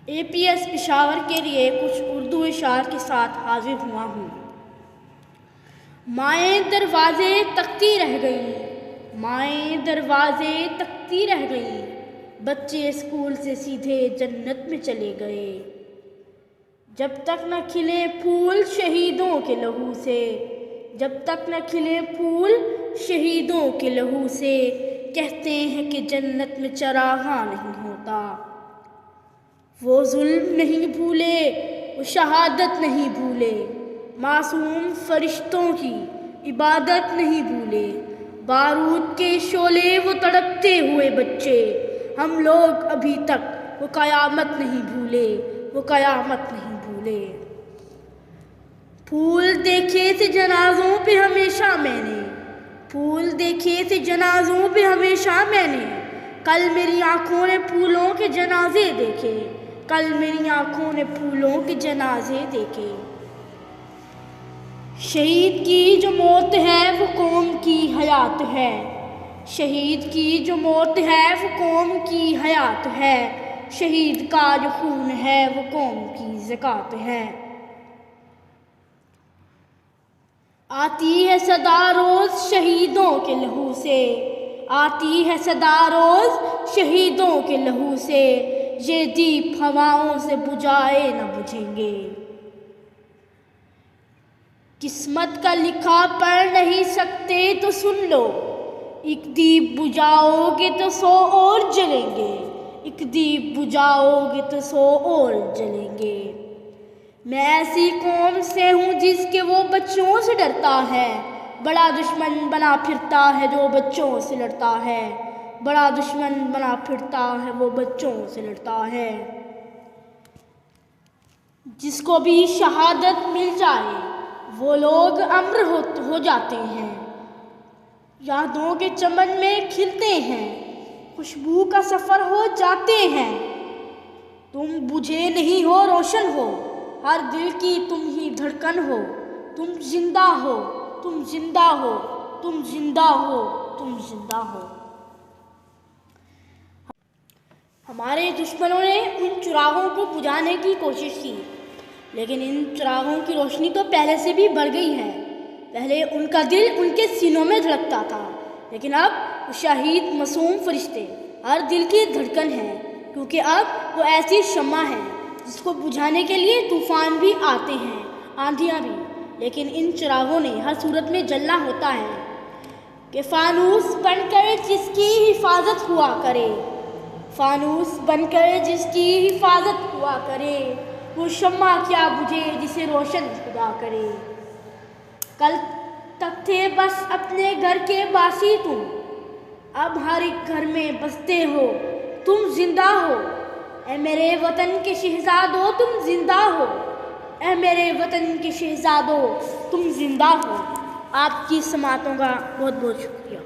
APS Peshawar کے لیے کچھ اردو اشعار کے ساتھ حاضر ہوا ہوں۔ مائیں دروازے تکتی رہ گئی، مائیں دروازے تکتی رہ گئی، بچے اسکول سے سیدھے جنت میں چلے گئے۔ جب تک نہ کھلے پھول شہیدوں کے لہو سے، جب تک نہ کھلے پھول شہیدوں کے لہو سے، کہتے ہیں کہ جنت میں چراغاں نہیں ہوتا۔ وہ ظلم نہیں بھولے، وہ شہادت نہیں بھولے، معصوم فرشتوں کی عبادت نہیں بھولے۔ بارود کے شعلے وہ تڑپتے ہوئے بچے، ہم لوگ ابھی تک وہ قیامت نہیں بھولے، وہ قیامت نہیں بھولے۔ پھول دیکھے تھے جنازوں پہ ہمیشہ میں نے، پھول دیکھے تھے جنازوں پہ ہمیشہ میں نے، کل میری آنکھوں نے پھولوں کے جنازے دیکھے، کل میری آنکھوں نے پھولوں کے جنازے دیکھے۔ شہید کی جو موت ہے وہ قوم کی حیات ہے، شہید کی جو موت ہے وہ قوم کی حیات ہے، شہید کا جو خون ہے وہ قوم کی زکوٰۃ ہے۔ آتی ہے صدا روز شہیدوں کے لہو سے، آتی ہے صدا روز شہیدوں کے لہو سے، یہ دیپ ہواؤں سے بجھائے نہ بجھیں گے۔ قسمت کا لکھا پڑھ نہیں سکتے تو سن لو، ایک دیپ بجھاؤ گے تو 100 اور جلیں گے، ایک دیپ بجھاؤ گے تو 100 اور جلیں گے۔ میں ایسی قوم سے ہوں جس کے وہ بچوں سے ڈرتا ہے، بڑا دشمن بنا پھرتا ہے جو بچوں سے لڑتا ہے، بڑا دشمن بنا پھرتا ہے وہ بچوں سے لڑتا ہے۔ جس کو بھی شہادت مل جائے وہ لوگ امر ہو جاتے ہیں، یادوں کے چمن میں کھلتے ہیں، خوشبو کا سفر ہو جاتے ہیں۔ تم بجھے نہیں ہو روشن ہو، ہر دل کی تم ہی دھڑکن ہو، تم زندہ ہو، تم زندہ ہو، تم زندہ ہو، تم زندہ ہو۔ ہمارے دشمنوں نے ان چراغوں کو بجھانے کی کوشش کی، لیکن ان چراغوں کی روشنی تو پہلے سے بھی بڑھ گئی ہے۔ پہلے ان کا دل ان کے سینوں میں دھڑکتا تھا، لیکن اب وہ شہید معصوم فرشتے ہر دل کی دھڑکن ہیں، کیونکہ اب وہ ایسی شمع ہے جس کو بجھانے کے لیے طوفان بھی آتے ہیں، آندھیاں بھی، لیکن ان چراغوں نے ہر صورت میں جلنا ہوتا ہے۔ کہ فانوس بن کر جس کی حفاظت ہوا کرے، فانوس بن کر جس کی حفاظت ہوا کرے، وہ شمع کیا بجھے جسے روشن خدا کرے۔ کل تک تھے بس اپنے گھر کے باسی تم، اب ہر ایک گھر میں بستے ہو، تم زندہ ہو۔ اے میرے وطن کے شہزادو تم زندہ ہو، اے میرے وطن کے شہزادو تم زندہ ہو۔ آپ کی سماعتوں کا بہت بہت شکریہ۔